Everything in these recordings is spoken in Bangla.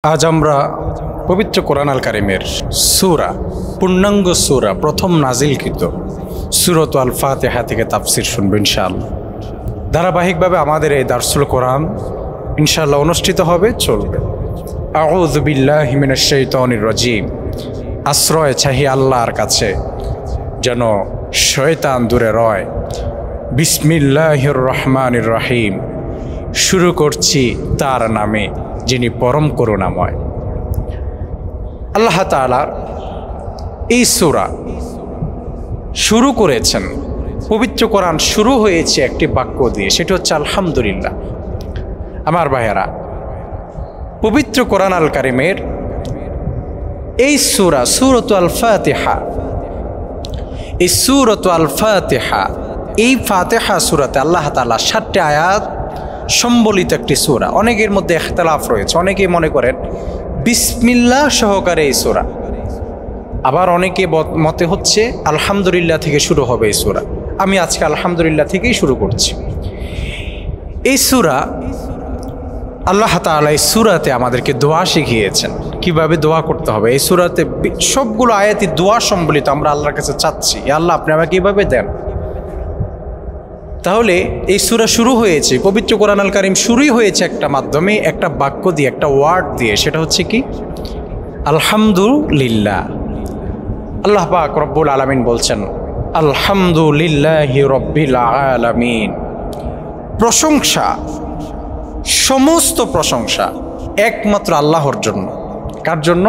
আজ আমরা পবিত্র কোরআন আল কারিমের সূরা পূর্ণাঙ্গ সূরা প্রথম নাজিলকৃত সূরাত আল ফাতিহা থেকে তাফসীর শুনব ইনশাআল্লাহ। ধারাবাহিকভাবে আমাদের এই দারসুল কোরআন ইনশাআল্লাহ অনুষ্ঠিত হবে, চলবে। আউযু বিল্লাহি মিনাশ শাইতানির রাজীম। আশ্রয় চাহি আল্লাহর কাছে, যেন শয়তান দূরে রয়। বিসমিল্লাহির রহমানির রহিম। শুরু করছি তার নামে, যিনি পরম করুণাময়। আল্লাহ তাআলার এই সূরা শুরু করেছেন, পবিত্র কোরআন শুরু হয়েছে একটি বাক্য দিয়ে, সেটা হচ্ছে আলহামদুলিল্লাহ। আমার ভাইয়েরা, পবিত্র কোরআন আল কারিমের এই সূরা সূরাত আল ফাতিহা, এই সূরাত আল ফাতিহা, এই ফাতিহা সূরাতে আল্লাহ তাআলা 7টি আয়াত সম্বলিত একটি সূরা। অনেকের মধ্যে ইখতিলাফ রয়েছে, অনেকেই মনে করেন বিসমিল্লাহ সহকারে এই সূরা, আবার অনেকে মতে হচ্ছে আলহামদুলিল্লাহ থেকে শুরু হবে এই সূরা। আমি আজকে আলহামদুলিল্লাহ থেকেই শুরু করছি। এই সূরা আল্লাহ তাআলা এই সূরাতে আমাদেরকে দোয়া শিখিয়েছেন, কিভাবে দোয়া করতে হবে। এই সূরাতে সবগুলো আয়াতই দোয়া সম্বলিত। আমরা আল্লাহর কাছে চাচ্ছি, ইয়া আল্লাহ আপনি আমাকে কিভাবে দেন। তাহলে এই সূরা শুরু হয়েছে, পবিত্র কোরআন আল কারীম শুরুই হয়েছে একটা মাধ্যমে, একটা বাক্য দিয়ে, একটা ওয়ার্ড দিয়ে। সেটা হচ্ছে কি? আলহামদুলিল্লাহ। আল্লাহ পাক রব্বুল আলামিন বলছেন আলহামদুলিল্লাহি রব্বিল আলামিন। প্রশংসা, সমস্ত প্রশংসা একমাত্র আল্লাহর জন্য। কার জন্য?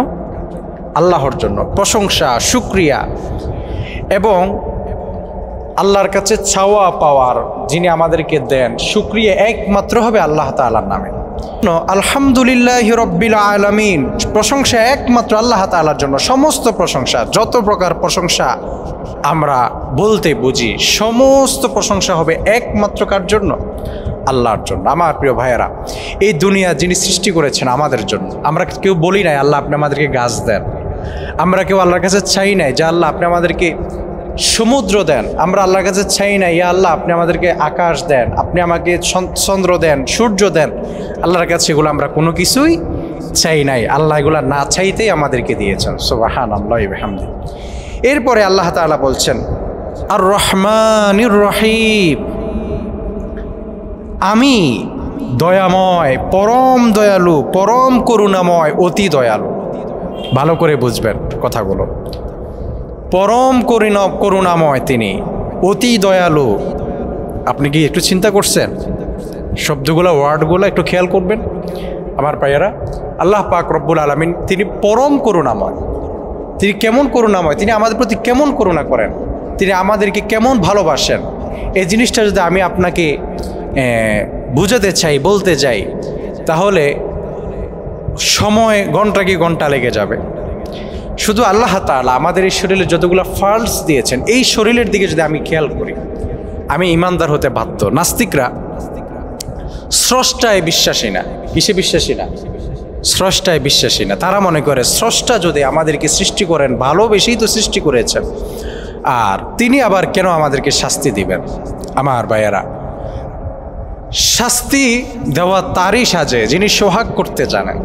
আল্লাহর জন্য। প্রশংসা, শুকরিয়া এবং আল্লাহর কাছে চাওয়া পাওয়ার যিনি আমাদেরকে দেন, শুকরিয়া একমাত্র হবে আল্লাহ তাআলার নামে। আলহামদুলিল্লাহি রব্বিল আলামিন, প্রশংসা একমাত্র আল্লাহ তাআলার জন্য। সমস্ত প্রশংসা, যত প্রকার প্রশংসা আমরা বলতে বুঝি, সমস্ত প্রশংসা হবে একমাত্র কার জন্য? আল্লাহর জন্য। আমার প্রিয় ভাইয়েরা, এই দুনিয়া যিনি সৃষ্টি করেছেন আমাদের জন্য। আমরা কেউ বলি নাই আল্লাহ আপনি আমাদেরকে গাছ দেন, আমরা কেউ আল্লাহর কাছে চাই নাই যে আল্লাহ আপনি আমাদেরকে সমুদ্র দেন, আমরা আল্লাহর কাছে চাই না ইয়া আল্লাহ আপনি আমাদেরকে আকাশ দেন, আপনি আমাকে চন্দ্র দেন, সূর্য দেন। আল্লাহর কাছে এগুলো আমরা কোনো কিছুই চাই নাই, আল্লাহ এগুলো না চাইতেই আমাদেরকে দিয়েছেন। সুবহানাল্লাহি ওয়া বিহামদিহি। এরপরে আল্লাহ তাআলা বলছেন আর রহমানির রহিম, আমি দয়াময়, পরম দয়ালু, পরম করুণাময়, অতি দয়ালু। ভালো করে বুঝবেন কথাগুলো। পরম করুণাময় তিনি, অতি দয়ালু। আপনি কি একটু চিন্তা করছেন শব্দগুলো, ওয়ার্ডগুলো একটু খেয়াল করবেন আমার ভাইয়েরা। আল্লাহ পাক রব্বুল আলামিন তিনি পরম করুণাময়। তিনি কেমন করুণাময়, তিনি আমাদের প্রতি কেমন করুণা করেন, তিনি আমাদেরকে কেমন ভালোবাসেন, এই জিনিসটা যদি আমি আপনাকে বুঝাতে চাই, বলতে যাই, তাহলে সময় ঘন্টা কি ঘন্টা লেগে যাবে। শুধু আল্লাহ তাআলা আমাদের এই শরীরে যতগুলো ফাল্টস দিয়েছেন, এই শরীরের দিকে যদি আমি খেয়াল করি, আমি ইমানদার হতে বাধ্য। নাস্তিকরা স্রষ্টায় বিশ্বাসী না। কিসে বিশ্বাসী না? স্রষ্টায় বিশ্বাসী না। তারা মনে করে স্রষ্টা যদি আমাদেরকে সৃষ্টি করেন, ভালোবেসেই তো সৃষ্টি করেছেন, আর তিনি আবার কেন আমাদেরকে শাস্তি দিবেন। আমার ভাইয়েরা, শাস্তি দেওয়া তারই সাজে যিনি সোহাগ করতে জানেন,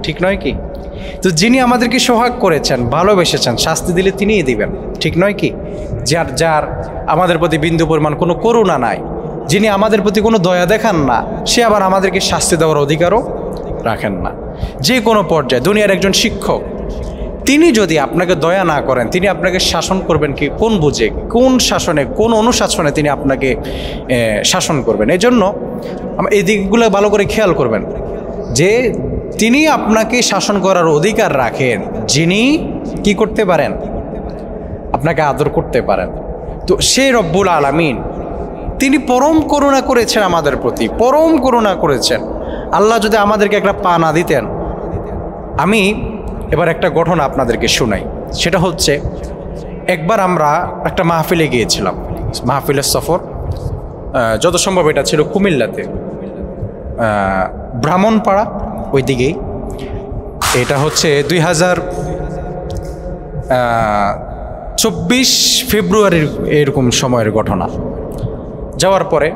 ঠিক নয় কি? তো যিনি আমাদেরকে সোহাগ করেছেন, ভালোবেসেছেন, শাস্তি দিলে তিনিই দিবেন, ঠিক নয় কি? যার আমাদের প্রতি বিন্দু পরিমাণ কোনো করুণা নাই, যিনি আমাদের প্রতি কোনো দয়া দেখান না, সে আবার আমাদেরকে শাস্তি দেওয়ার অধিকারও রাখেন না। যে কোনো পর্যায়ে দুনিয়ার একজন শিক্ষক, তিনি যদি আপনাকে দয়া না করেন, তিনি আপনাকে শাসন করবেন কি? কোন বুঝে, কোন শাসনে, কোন অনুশাসনে তিনি আপনাকে শাসন করবেন? এই জন্য এই দিকগুলো ভালো করে খেয়াল করবেন যে তিনি আপনাকে শাসন করার অধিকার রাখেন, যিনি কি করতে পারেন? আপনাকে আদর করতে পারেন। তো সেই রব্বুল আলামিন তিনি পরম করুণা করেছেন আমাদের প্রতি, পরম করুণা করেছেন। আল্লাহ যদি আমাদেরকে একটা পা না দিতেন। আমি এবার একটা ঘটনা আপনাদেরকে শোনাই। সেটা হচ্ছে, একবার আমরা একটা মাহফিলে গিয়েছিলাম, মাহফিলের সফর, যত সম্ভব এটা ছিল কুমিল্লাতে, ব্রাহ্মণপাড়া ওই দিকেই। এটা হচ্ছে 2024 ফেব্রুয়ারির এরকম সময়ের ঘটনা। যাওয়ার পরে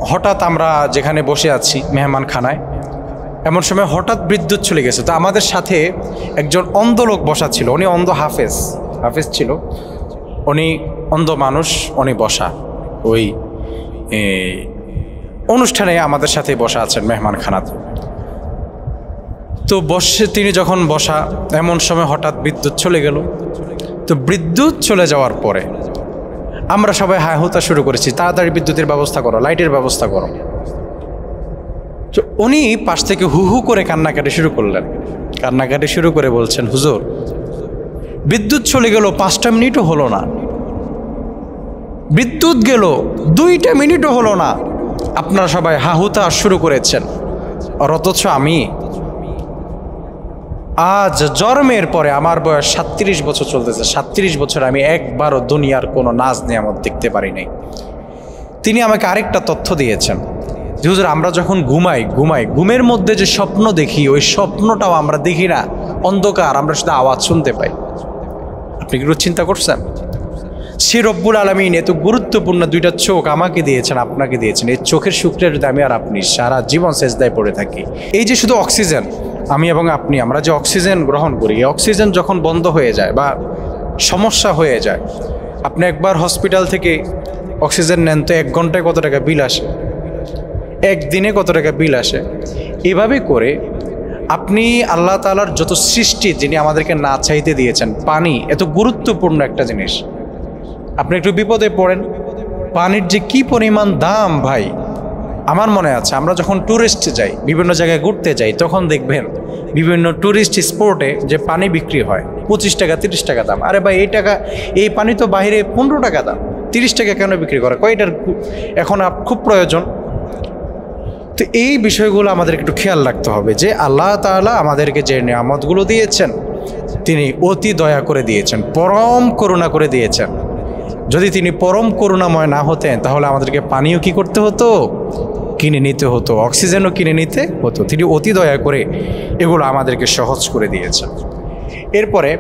হঠাৎ আমরা যেখানে বসে আছি মেহমানখানায়, এমন সময় হঠাৎ বিদ্যুৎ চলে গেছে। তো আমাদের সাথে একজন অন্ধ লোক বসা ছিল, উনি অন্ধ হাফেজ ছিল, উনি অন্ধ মানুষ, উনি বসা ওই অনুষ্ঠানে আমাদের সাথে বসা আছেন মেহমানখানাতে। তো তিনি যখন বসা, এমন সময় হঠাৎ বিদ্যুৎ চলে গেল। তো বিদ্যুৎ চলে যাওয়ার পরে আমরা সবাই হায় হতা শুরু করেছি, তাড়াতাড়ি বিদ্যুতের ব্যবস্থা করো, লাইটের ব্যবস্থা করো। তো উনি পাশ থেকে হু হু করে কান্নাকাটি শুরু করলেন। কান্নাকাটি শুরু করে বলছেন, হুজুর বিদ্যুৎ চলে গেল 5টা মিনিটও হলো না, বিদ্যুৎ গেল 2টা মিনিটও হলো না, আপনারা সবাই হাহুতা শুরু করেছেন। আর অথচ আমি আজ জন্মের পরে, আমার বয়স 37 বছর চলতেছে, 37 বছর আমি একবারও দুনিয়ার কোনো নাজ নিয়ামত দেখতে পারি নাই। তিনি আমাকে আরেকটা তথ্য দিয়েছেন যে হুজুর আমরা যখন ঘুমের মধ্যে যে স্বপ্ন দেখি, ওই স্বপ্নটাও আমরা দেখি না, অন্ধকার, আমরা শুধু আওয়াজ শুনতে পাই। আপনি কি চিন্তা করছেন? সে রব্বুল আলামিন এত গুরুত্বপূর্ণ 2টা চোখ আমাকে দিয়েছেন, আপনাকে দিয়েছেন। এই চোখের শুক্রের যদি আমি আর আপনি সারা জীবন সেজদায় পড়ে থাকি, এই যে শুধু অক্সিজেন, আমি এবং আপনি, আমরা যে অক্সিজেন গ্রহণ করি, এই অক্সিজেন যখন বন্ধ হয়ে যায় বা সমস্যা হয়ে যায়, আপনি একবার হসপিটাল থেকে অক্সিজেন নেন তো 1 ঘন্টায় কত টাকা বিল আসে, 1 দিনে কত টাকা বিল আসে। এভাবে করে আপনি আল্লাহ তাআলার যত সৃষ্টি, যিনি আমাদেরকে না চাইতে দিয়েছেন, পানি এত গুরুত্বপূর্ণ একটা জিনিস। আপনি একটু বিপদে পড়েন, পানির যে কি পরিমাণ দাম ভাই। আমার মনে আছে আমরা যখন ট্যুরিস্টে যাই, বিভিন্ন জায়গায় ঘুরতে যাই, তখন দেখবেন বিভিন্ন ট্যুরিস্ট স্পটে যে পানি বিক্রি হয় 25 টাকা 30 টাকা দাম। আরে ভাই এই পানি তো বাইরে 15 টাকা দাম, 30 টাকা কেন বিক্রি করে? কয়টার এখন খুব প্রয়োজন। তো এই বিষয়গুলো আমাদের একটু খেয়াল রাখতে হবে যে আল্লাহ তাআলা আমাদেরকে যে নিয়ামতগুলো দিয়েছেন, তিনি অতি দয়া করে দিয়েছেন, পরম করুণা করে দিয়েছেন। যদি তিনি পরম করুণাময় না হতেন, তাহলে আমাদেরকে পানিও কি করতে হতো? কিনে নিতে হতো, অক্সিজেনও কিনে নিতে হতো। তিনি অতি দয়া করে এগুলো আমাদেরকে সহজ করে দিয়েছেন। এরপরে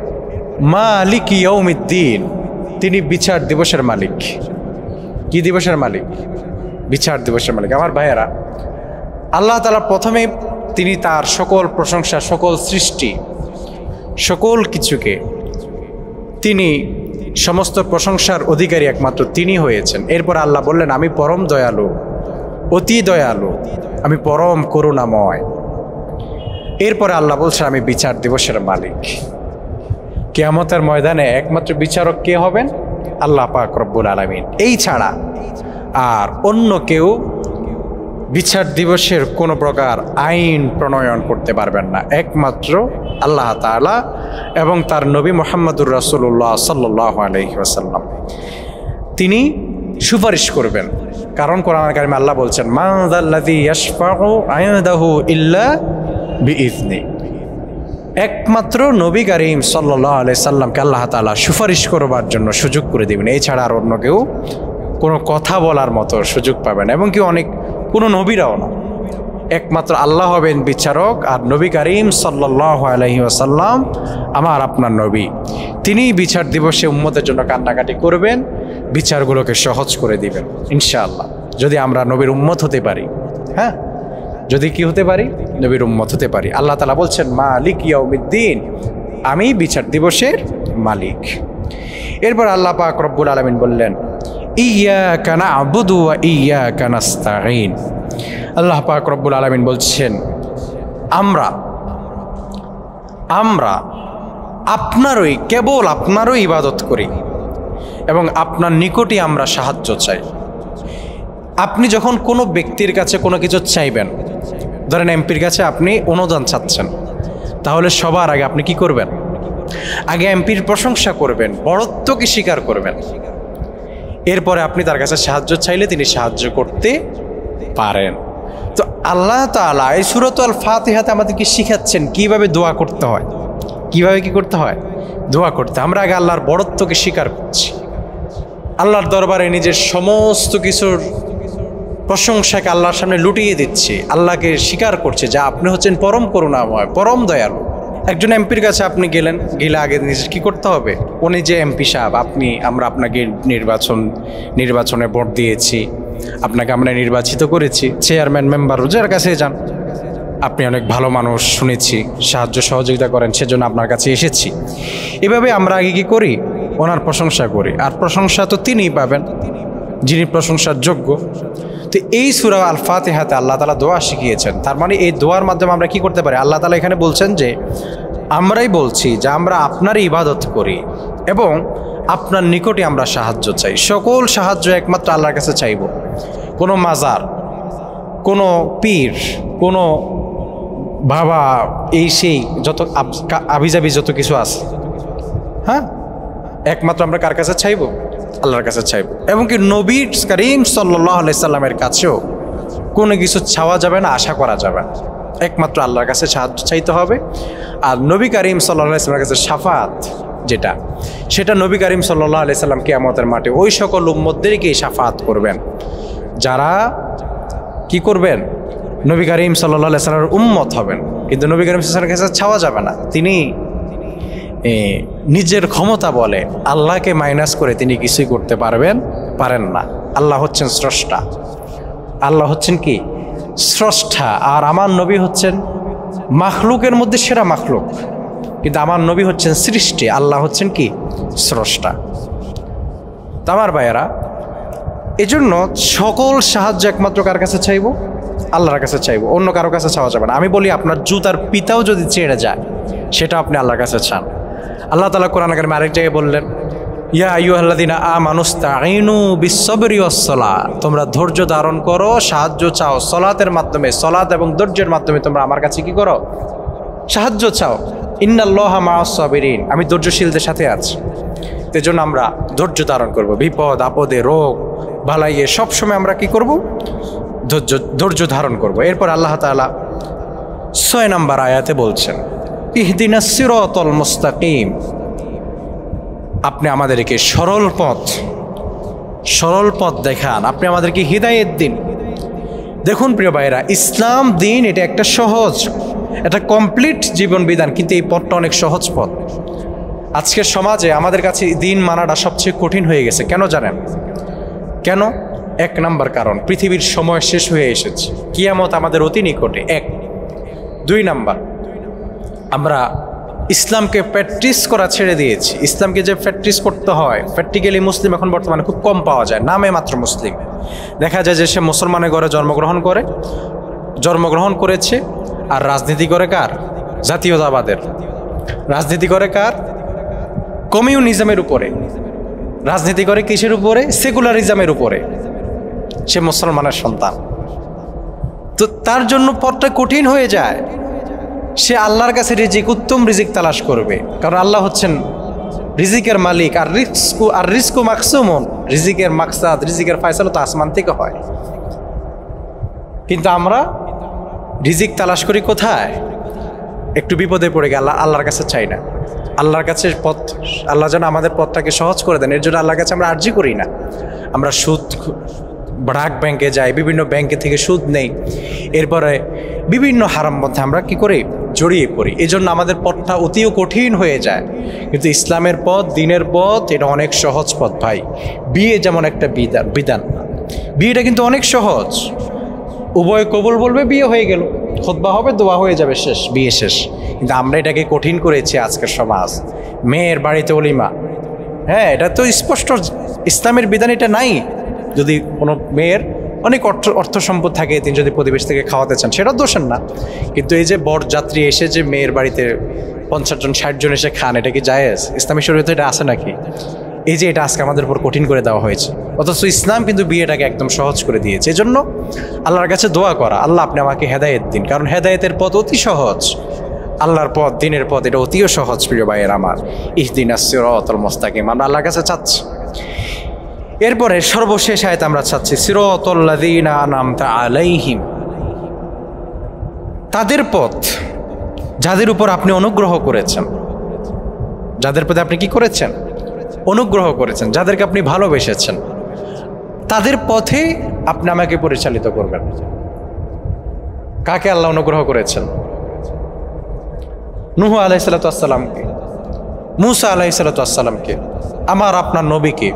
মালিক ইয়াউমিদ্দিন, তিনি বিচার দিবসের মালিক। কি দিবসের মালিক? বিচার দিবসের মালিক। আমার ভাইয়েরা, আল্লাহ তাআলা প্রথমে তিনি তার সকল প্রশংসা, সকল সৃষ্টি, সকল কিছুকে তিনি সমস্ত প্রশংসার অধিকারী একমাত্র তিনি হয়েছেন। এরপর আল্লাহ বললেন, আমি পরম দয়ালু, অতি দয়ালু, আমি পরম করুণাময়। এরপরে আল্লাহ বলছেন, আমি বিচার দিবসের মালিক। কিয়ামতের ময়দানে একমাত্র বিচারক কে হবেন? আল্লাহ পাক রব্বুল আলামিন। এই ছাড়া আর অন্য কেউ বিচার দিবসের কোনো প্রকার আইন প্রণয়ন করতে পারবেন না, একমাত্র আল্লাহ তাআলা এবং তার নবী মুহাম্মদুর রাসূলুল্লাহ সাল্লাল্লাহু আলাইহি ওয়াসাল্লাম। তিনি সুপারিশ করবেন, কারণ কোরআনুল কারীমে আল্লাহ বলছেন, মান যাল্লাযী ইয়াশফাউ ইনদাহু ইল্লা বিইযনি। একমাত্র নবী করিম সাল্লাল্লাহু আলাইহি সাল্লামকে আল্লাহ তাআলা সুপারিশ করবার জন্য সুযোগ করে দিবেন। এই ছাড়া আর অন্য কেউ কোনো কথা বলার মতো সুযোগ পাবে না, এবং কি কোনো নবীরাও না। একমাত্র আল্লাহ হবেন বিচারক, আর নবী করিম সাল্লাল্লাহু আলাইহি ওয়াসাল্লাম আমার আপনার নবী, তিনি বিচার দিবসে উম্মতের জন্য কান্নাকাটি করবেন, বিচারগুলোকে সহজ করে দিবেন ইনশাআল্লাহ, যদি আমরা নবীর উম্মত হতে পারি। হ্যাঁ, যদি কি হতে পারি? নবীর উম্মত হতে পারি। আল্লাহ তাআলা বলছেন, মালিক ইয়াউমিদ্দিন, আমি বিচার দিবসের মালিক। এরপর আল্লাহ পাক রব্বুল আলামিন বললেন, ইয়াকা না'বুদু ওয়া ইয়াকা নাস্তাঈন। আল্লাহ পাক রব্বুল আলামিন বলছেন, আমরা আপনারই, কেবল আপনারই ইবাদত করি এবং আপনার নিকটই আমরা সাহায্য চাই। আপনি যখন কোনো ব্যক্তির কাছে কোনো কিছু চাইবেন, ধরেন এমপির কাছে আপনি অনুদান চাচ্ছেন, তাহলে সবার আগে আপনি কি করবেন? আগে এমপির প্রশংসা করবেন, বড়ত্বকে স্বীকার করবেন। এরপরে আপনি তার কাছে সাহায্য চাইলে তিনি সাহায্য করতে পারেন। তো আল্লাহ তাআলা এই সূরাতুল আল-ফাতিহাতে আমাদেরকে শিখাচ্ছেন কিভাবে দোয়া করতে হয়, কিভাবে কি করতে হয়, দোয়া করতে। আমরা আগে আল্লাহর বড়ত্বকে স্বীকার করছি, আল্লাহর দরবারে নিজের সমস্ত কিছুর প্রশংসাকে আল্লাহর সামনে লুটিয়ে দিচ্ছি, আল্লাহকে স্বীকার করছে যে আপনি হচ্ছেন পরম করুণাময়, পরম দয়ালু। একজন এমপির কাছে আপনি গেলে আগে নিজের কী করতে হবে? উনি যে এমপি সাহেব, আমরা আপনাকে নির্বাচনে ভোট দিয়েছি, আপনাকে আমরা নির্বাচিত করেছি, চেয়ারম্যান মেম্বার যার কাছে যান, আপনি অনেক ভালো মানুষ শুনেছি, সাহায্য সহযোগিতা করেন, সেজন্য আপনার কাছে এসেছি। এভাবে আমরা আগে কি করি, ওনার প্রশংসা করি, আর প্রশংসা তো তিনিই পাবেন যিনি প্রশংসার যোগ্য। তো এই সূরা আল ফাতিহাতে আল্লাহ তাআলা দোয়া শিখিয়েছেন। তার মানে এই দোয়ার মাধ্যমে আমরা কি করতে পারি, আল্লাহ তাআলা এখানে বলছেন যে আমরাই বলছি যে আমরা আপনারই ইবাদত করি এবং আপনার নিকটে আমরা সাহায্য চাই। সকল সাহায্য একমাত্র আল্লাহর কাছে চাইব। কোনো মাজার, কোনো পীর, কোনো বাবা, এই সেই যত আবিজাবি যত কিছু আছে, হ্যাঁ, একমাত্র আমরা কার কাছে চাইব, আল্লাহর কাছে চাইব। এবং কি নবী করিম সাল্লাল্লাহু আলাইহি সাল্লামের কাছেও কোনো কিছু চাওয়া যাবে না, আশা করা যাবে না, একমাত্র আল্লাহর কাছে সাহায্য চাইতে হবে। আর নবী করিম সাল্লাল্লাহু আলাইহি সাল্লামের কাছে শাফাত যেটা, সেটা নবী করিম সাল্লাল্লাহু আলাইহি সাল্লাম কিয়ামতের মাঠে ওই সকল উম্মতদেরকেই শাফাত করবেন যারা কি করবেন, নবী করিম সাল্লাল্লাহু আলাইহি সাল্লামের উম্মত হবেন। কিন্তু নবী করিম সাল্লাল্লাহু আলাইহি সাল্লামের কাছে চাওয়া যাবে না, তিনি নিজের ক্ষমতা বলে আল্লাহকে মাইনাস করে তিনি কিছুই করতে পারেন না। আল্লাহ হচ্ছেন স্রষ্টা, আল্লাহ হচ্ছেন কি স্রষ্টা, আর আমার নবী হচ্ছেন মাখলুকের মধ্যে সেরা মাখলুক, কিন্তু আমার নবী হচ্ছেন সৃষ্টি, আল্লাহ হচ্ছেন কি স্রষ্টা। তো আমার ভাইয়েরা, এজন্য সকল সাহায্য একমাত্র কার কাছে চাইব, আল্লাহর কাছে চাইব, অন্য কারো কাছে চাওয়া যাবে না। আমি বলি আপনার জুতার পিতাও যদি ছেড়ে যায় সেটা আপনি আল্লাহর কাছে চান। আল্লাহ তাআলা কোরআন কারিমে আরেক জায়গায় বললেন, ইয়া আইয়ুহাল্লাযীনা আমানুস্তাঈনু বিস-সাবরি ওয়াস-সালাহ, তোমরা ধৈর্য ধারণ করো, সাহায্য চাও সালাতের মাধ্যমে, সালাত এবং ধৈর্যের মাধ্যমে তোমরা আমার কাছে কি করো, সাহায্য চাও। ইন্নাল্লাহা মা'আস-সাবিরিন, আমি ধৈর্যশীলদের সাথে আছি। এজন্য আমরা ধৈর্য ধারণ করব, বিপদ আপদে, রোগ বালাইয়ে সবসময় আমরা কি করব, ধৈর্য ধারণ করব। এরপর আল্লাহ তাআলা 6 নম্বর আয়াতে বলছেন, ইহদিনাস সিরাতাল মুস্তাকিম, আপনি আমাদেরকে সরল পথ দেখান, আপনি আমাদেরকে হিদায়াত দিন। দেখুন প্রিয় ভাইরা, ইসলাম দিন এটা একটা সহজ, এটা কমপ্লিট জীবন বিধান, কিন্তু এই পথটা অনেক সহজ পথ। আজকের সমাজে আমাদের কাছে দিন মানাটা সবচেয়ে কঠিন হয়ে গেছে। কেন জানেন? কেন? 1 নম্বর কারণ, পৃথিবীর সময় শেষ হয়ে এসেছে, কিয়ামত আমাদের অতি নিকটে। 1, 2 নম্বর, আমরা ইসলামকে প্র্যাকটিস করা ছেড়ে দিয়েছি। ইসলামকে যে প্র্যাকটিস করতে হয়, প্র্যাকটিক্যালি মুসলিম এখন বর্তমানে খুব কম পাওয়া যায়, নামে মাত্র মুসলিম। দেখা যায় যে সে মুসলমানের ঘরে জন্মগ্রহণ করেছে, আর রাজনীতি করে কার? জাতীয়তাবাদের। রাজনীতি করে কার? কমিউনিজমের উপরে। রাজনীতি করে কিসের উপরে? সেকুলারিজমের উপরে। সে মুসলমানের সন্তান, তো তার জন্য পথটা কঠিন হয়ে যায়। সে আল্লাহর কাছে উত্তম রিজিক তালাশ করবে, কারণ আল্লাহ হচ্ছেন রিজিকের মালিক। আর রিজকু মাকসুমুন, রিজিকের মাকসাদ, রিজিকের ফয়সালা তো আসমান থেকে হয়। কিন্তু আমরা রিজিক তালাশ করি কোথায়? একটু বিপদে পড়ে গেলে আল্লাহর কাছে চাই না। আল্লাহর কাছে আল্লাহ যেন আমাদের পথটাকে সহজ করে দেন, এর জন্য আল্লাহর কাছে আমরা আর্জি করি না। আমরা সুদ, ব্রাক ব্যাংকে যাই, বিভিন্ন ব্যাংকে থেকে সুদ নেই, এরপরে বিভিন্ন হারাম মধ্যে আমরা কি করি? জড়িয়ে পড়ি। এই জন্য আমাদের পথটা অতিও কঠিন হয়ে যায়। কিন্তু ইসলামের পথ, দিনের পথ, এটা অনেক সহজ পথ ভাই। বিয়ে যেমন একটা বিধান, বিয়েটা কিন্তু অনেক সহজ। উভয় কবুল বলবে, বিয়ে হয়ে গেল, খুতবা হবে, দোয়া হয়ে যাবে, শেষ, বিয়ে শেষ। কিন্তু আমরা এটাকে কঠিন করেছি আজকের সমাজ। মেয়ের বাড়িতে ওলিমা, হ্যাঁ, এটা তো স্পষ্ট ইসলামের বিধান, এটা নাই। যদি কোনো মেয়ের অনেক অর্থ সম্পদ থাকে, তিনি যদি প্রতিবেশ থেকে খাওয়াতে চান, সেটা দোষের না। কিন্তু এই যে বরযাত্রী এসে যে মেয়ের বাড়িতে 50 জন 60 জন এসে খান, এটা কি জায়েজ? ইসলামী শরীয়তে এটা আছে নাকি? এই যে এটা আজকে আমাদের উপর কঠিন করে দেওয়া হয়েছে, অথচ ইসলাম কিন্তু বিয়েটাকে একদম সহজ করে দিয়েছে। এই জন্য আল্লাহর কাছে দোয়া করা, আল্লাহ আপনি আমাকে হেদায়েত দিন, কারণ হেদায়েতের পথ অতি সহজ। আল্লাহর পথ, দিনের পথ, এটা অতিও সহজ। প্রিয় ভাইয়ের আমার, ইহদিনাস সিরাতাল মুস্তাকিম, আমরা আল্লাহর কাছে চাচ্ছি। এরপরে সর্বশেষ আয়াত আমরা চাচ্ছি সিরাতাল লাযীনা আনআমতা আলাইহিম, তাদের পথ যাদের উপর আপনি অনুগ্রহ করেছেন, যাদের প্রতি আপনি কি করেছেন? অনুগ্রহ করেছেন, যাদেরকে আপনি ভালোবেসেছেন, তাদের পথে আপনি আমাকে পরিচালিত করবেন। কাকে আল্লাহ অনুগ্রহ করেছেন? নূহ আলাইহিসসালাতু ওয়াসসালামকে, মূসা আলাইহিসসালাতু ওয়াসসালামকে, আমার আপনার নবীকে।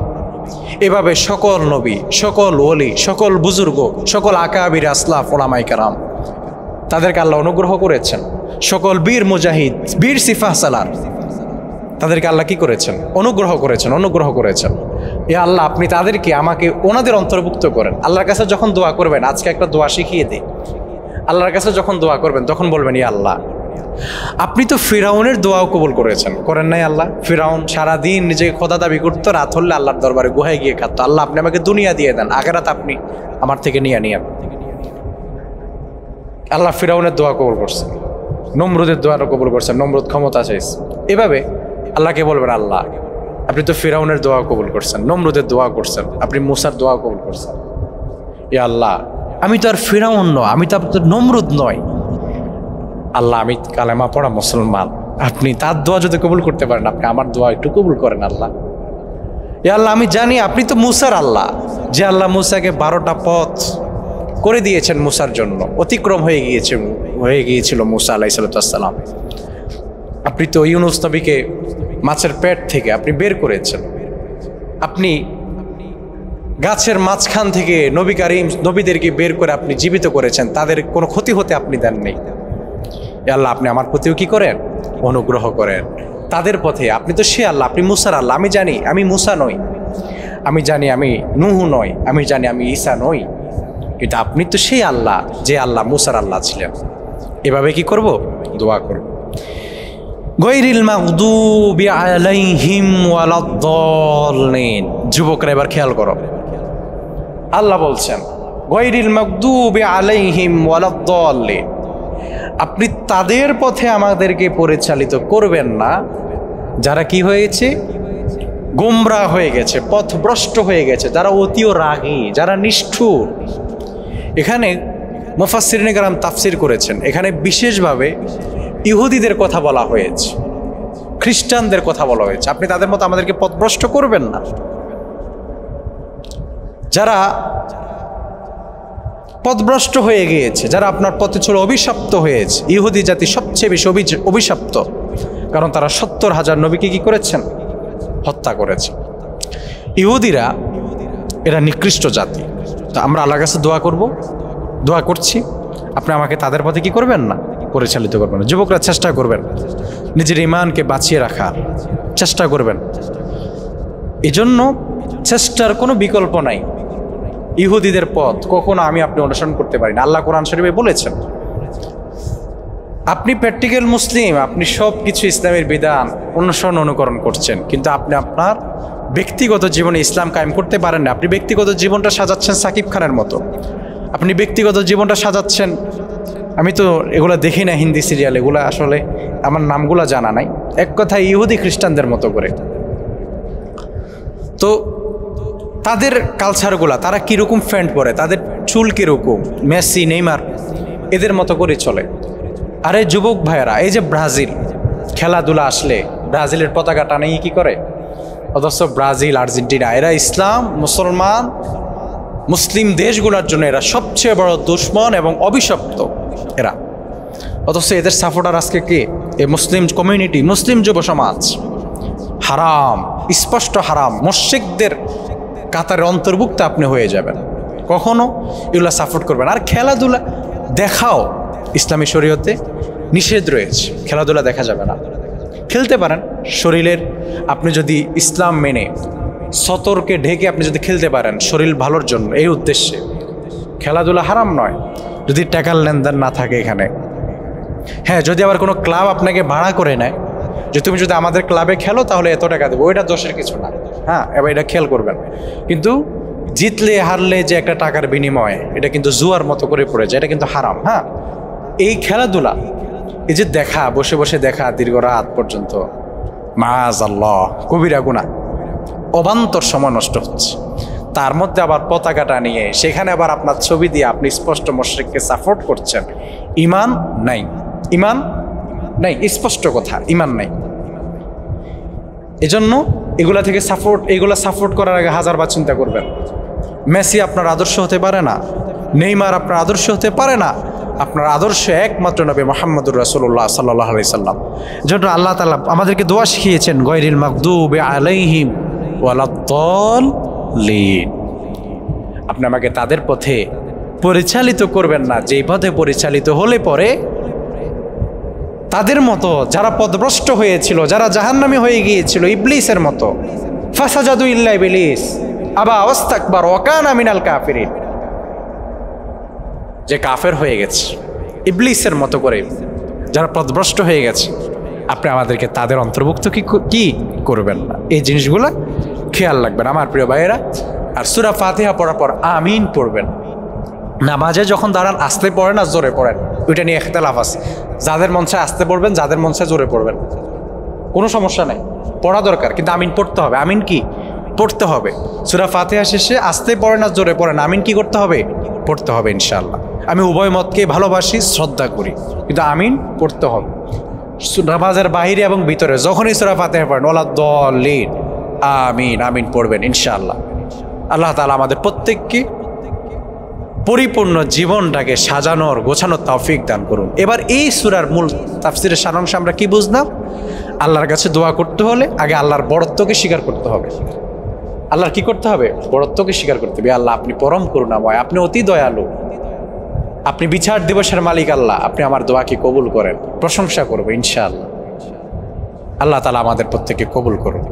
এভাবে সকল নবী, সকল ওলি, সকল বুজুর্গ, সকল আকাবির আসলাফ ওলামায়ে কেরাম, তাদেরকে আল্লাহ অনুগ্রহ করেছেন। সকল বীর মুজাহিদ, বীর সিফাহ সালার, তাদেরকে আল্লাহ কি করেছেন? অনুগ্রহ করেছেন। এ আল্লাহ, আপনি তাদেরকে, আমাকে ওনাদের অন্তর্ভুক্ত করেন। আল্লাহর কাছে যখন দোয়া করবেন, আজকে একটা দোয়া শিখিয়ে দিই। আল্লাহর কাছে যখন দোয়া করবেন তখন বলবেন, ইয়া আল্লাহ, আপনি তো ফিরাউনের দোয়াও কবুল করেন নাই আল্লাহ? ফিরাউন সারাদিন নিজেকে খোদা দাবি করতো, রাত হলে আল্লাহর দরবারে গুহায় গিয়ে খাতো। আল্লাহ, আপনি আমাকে দুনিয়া দিয়ে দেন, আখিরাত আপনি আমার থেকে নিয়ে। আল্লাহ ফিরাউনের দোয়া কবুল করছেন, নমরুদের দোয়ারও কবুল করছেন, নমরুদ ক্ষমতা চাইছে। এভাবে আল্লাহকে বলবেন, আল্লাহ, আপনি তো ফিরাউনের দোয়া কবুল করছেন, নমরুদের দোয়া করছেন, আপনি মুসার দোয়া কবুল করছেন। ইয়া আল্লাহ, আমি তো আর ফিরাউন নয়, আমি তো আপনার নমরুদ নয়। আল্লাহ, আমি কালেমা পড়া মুসলমান, আপনি তার দোয়া যদি কবুল করতে পারেন, আপনি আমার দোয়া একটু কবুল করেন আল্লাহ। ইয়া আল্লাহ, আমি জানি আপনি তো মুসার আল্লাহ, যে আল্লাহ মুসাকে 12টা পথ করে দিয়েছেন মুসার জন্য, অতিক্রম হয়ে গিয়েছিল মুসা আলাইহিস সালাম। আপনি তো ইউনুস নবীকে মাছের পেট থেকে আপনি বের করেছেন, আপনি গাছের মাঝখান থেকে নবীদেরকে বের করে আপনি জীবিত করেছেন, তাদের কোনো ক্ষতি হতে আপনি দেননি। আল্লাহ, আপনি আমার প্রতিও কি করেন? অনুগ্রহ করেন তাদের পথে। আপনি তো সে আল্লাহ, আপনি মুসার আল্লাহ। আমি জানি আমি মুসা নই, আমি জানি আমি নুহু নই, আমি জানি আমি ঈসা নই, কিন্তু আপনি তো সেই আল্লাহ যে আল্লাহ মুসার আল্লাহ ছিলেন। এভাবে কি করব? দোয়া করব। গায়রিল মাগদুবি আলাইহিম ওয়ালাদ-দাল্লিন। যুবকরা এবার খেয়াল করো, আল্লাহ বলছেন গায়রিল মাগদুবি আলাইহিম ওয়ালাদ-দাল্লিন, আপনি তাদের পথে আমাদেরকে পরিচালিত করবেন না যারা কি হয়েছে? গোমরা হয়ে গেছে, পথভ্রষ্ট হয়ে গেছে, যারা অতিও রাগী, যারা নিষ্ঠুর। এখানে মুফাসসিরিনে কেরাম তাফসির করেছেন, এখানে বিশেষভাবে ইহুদিদের কথা বলা হয়েছে, খ্রিস্টানদের কথা বলা হয়েছে। আপনি তাদের মতো আমাদেরকে পথভ্রষ্ট করবেন না। যারা পথভ্রষ্ট হয়ে গিয়েছে, যারা আপনার পথে ছিল অভিশপ্ত হয়েছে। ইহুদি জাতি সবচেয়ে বেশি অভিশপ্ত, কারণ তারা 70,000 নবীকে কি করেছেন? হত্যা করেছে। ইহুদিরা এরা নিকৃষ্ট জাতি। তো আমরা আল্লাহর কাছে দোয়া করছি, আপনি আমাকে তাদের পথে কি করবেন না? পরিচালিত করবেন না। যুবকরা চেষ্টা করবেন নিজের ঈমানকে বাঁচিয়ে রাখার চেষ্টা করবেন। এজন্য চেষ্টার কোনো বিকল্প নাই। ইহুদিদের পথ কখনো আপনি অনুসরণ করতে পারি না। আল্লাহ কোরআন শরীফে বলেছেন, আপনি প্র্যাকটিক্যাল মুসলিম, আপনি সব কিছু ইসলামের বিধান অনুকরণ করছেন, কিন্তু আপনি আপনার ব্যক্তিগত জীবনে ইসলাম কায়েম করতে পারেন না। আপনি ব্যক্তিগত জীবনটা সাজাচ্ছেন সাকিব খানের মতো, আপনি ব্যক্তিগত জীবনটা সাজাচ্ছেন, আমি তো এগুলো দেখি না হিন্দি সিরিয়াল, এগুলো আসলে আমার নামগুলো জানা নাই, এক কথায় ইহুদি খ্রিস্টানদের মতো করে। তো তাদের কালচারগুলা, তারা কীরকম প্যান্ট পরে, তাদের চুল কীরকম, মেসি নেইমার এদের মতো করে চলে। আরে যুবক ভাইয়েরা, এই যে ব্রাজিল খেলাধুলা আসলে ব্রাজিলের পতাকা টানিয়ে কি করে? অথচ ব্রাজিল, আর্জেন্টিনা এরা ইসলাম, মুসলিম দেশগুলোর জন্য এরা সবচেয়ে বড় দুশ্মন এবং অভিশপ্ত এরা। অথচ এদের সাপোর্টার আজকে কে? এই মুসলিম কমিউনিটি, মুসলিম যুব সমাজ। হারাম, স্পষ্ট হারাম। মুশরিকদের কাতারের অন্তর্ভুক্ত আপনি হয়ে যাবেন, কখনো এগুলা সাপোর্ট করবেন। আর খেলাধুলা দেখাও ইসলামী শরীয়তে নিষেধ রয়েছে, খেলাধুলা দেখা যাবে না। খেলতে পারেন শরীরের, আপনি যদি ইসলাম মেনে সতর্কে ঢেকে আপনি যদি খেলতে পারেন শরীর ভালোর জন্য, এই উদ্দেশ্যে খেলাধুলা হারাম নয়, যদি টাকার লেনদেন না থাকে এখানে। হ্যাঁ, যদি আবার কোনো ক্লাব আপনাকে ভাড়া করে নেয় যে তুমি যদি আমাদের ক্লাবে খেলো তাহলে এত টাকা দেবো, ওইটা দোষের কিছু না। হ্যাঁ, এবার এটা খেয়াল করবেন। কিন্তু জিতলে হারলে যে একটা টাকার বিনিময়, এটা কিন্তু জুয়ার মতো করে পড়ে যায়, এটা কিন্তু হারাম। হ্যাঁ, এই খেলাধুলা, এই যে দেখা, বসে বসে দেখা দীর্ঘ রাত পর্যন্ত, মাআযাল্লাহ কবিরা গুনাহ, অবান্তর সময় নষ্ট হচ্ছে। তার মধ্যে আবার পতাকাটা নিয়ে সেখানে আবার আপনার ছবি দিয়ে আপনি স্পষ্ট মুশরিককে সাপোর্ট করছেন। ঈমান নাই, ঈমান নাই, স্পষ্ট কথা, ঈমান নাই। এজন্য এগুলা থেকে এগুলা সাপোর্ট করার আগে হাজারবার চিন্তা করবেন। মেসি আপনার আদর্শ হতে পারে না, নেইমার আপনার আদর্শ হতে পারে না। আপনার আদর্শ একমাত্র নবী মুহাম্মদুর রাসূলুল্লাহ সাল্লাল্লাহু আলাইহি সাল্লাম। এজন্য আল্লাহ তাআলা আমাদেরকে দোয়া শিখিয়েছেন, গায়রিল মাগদুবি আলাইহিম ওয়ালাদ-দাল্লিন। আপনি আমাকে তাদের পথে পরিচালিত করবেন না যেই পথে পরিচালিত হলে পরে তাদের মতো যারা পথভ্রষ্ট হয়েছিল, যারা জাহান্নামী হয়ে গিয়েছিল ইবলিসের মতো, ফাসাজাদু ইল্লা ইবলিস আবা ওয়াস্তাকবার ওয়া কানা মিনাল কাফিরিন, যে কাফের হয়ে গেছে ইবলিসের মতো করে, যারা পথভ্রষ্ট হয়ে গেছে, আপনি আমাদেরকে তাদের অন্তর্ভুক্ত কি করবেন না। এই জিনিসগুলো খেয়াল রাখবেন আমার প্রিয় ভাইয়েরা। আর সূরা ফাতিহা পড়ার পর আমিন পড়বেন। নামাজে যখন দাঁড়ান আস্তে পড়েন আর জোরে পড়েন, ওইটা নিয়ে ইখতিলাফ আছে। যাদের মন চায় আস্তে পড়বেন, যাদের মন চায় জোরে পড়বেন, কোনো সমস্যা নেই, পড়া দরকার, কিন্তু আমিন পড়তে হবে। আমিন কি পড়তে হবে? সূরা ফাতিহা শেষে আস্তে পড়েন আর জোরে পড়েন, আমিন কি করতে হবে? পড়তে হবে ইনশাআল্লাহ। আমি উভয় মতকে ভালোবাসি, শ্রদ্ধা করি, কিন্তু আমিন পড়তে হবে। নামাজের বাহিরে এবং ভিতরে যখনই সূরা ফাতিহা পড়েন ওয়ালা দাল্লিন আমিন, আমিন পড়বেন ইনশাআল্লাহ। আল্লাহ তাআলা আমাদের প্রত্যেককে পরিপূর্ণ জীবনটাকে সাজানোর গোছানোর তৌফিক দান করুন। এবার এই সূরার মূল তাফসীরের সারাংশ আমরা কি বুঝলাম? আল্লাহর কাছে দোয়া করতে হলে আগে আল্লাহর বড়ত্বকে স্বীকার করতে হবে। আল্লাহর কি করতে হবে? বড়ত্বকে স্বীকার করতে হবে। আল্লাহ আপনি পরম করুণাময়, আপনি অতি দয়ালু, আপনি বিচার দিবসের মালিক আল্লাহ, আপনি আমার দোয়াকে কবুল করেন। প্রশংসা করবো ইনশাআল্লাহ। আল্লাহ তাআলা আমাদের প্রত্যেককে কবুল করুন।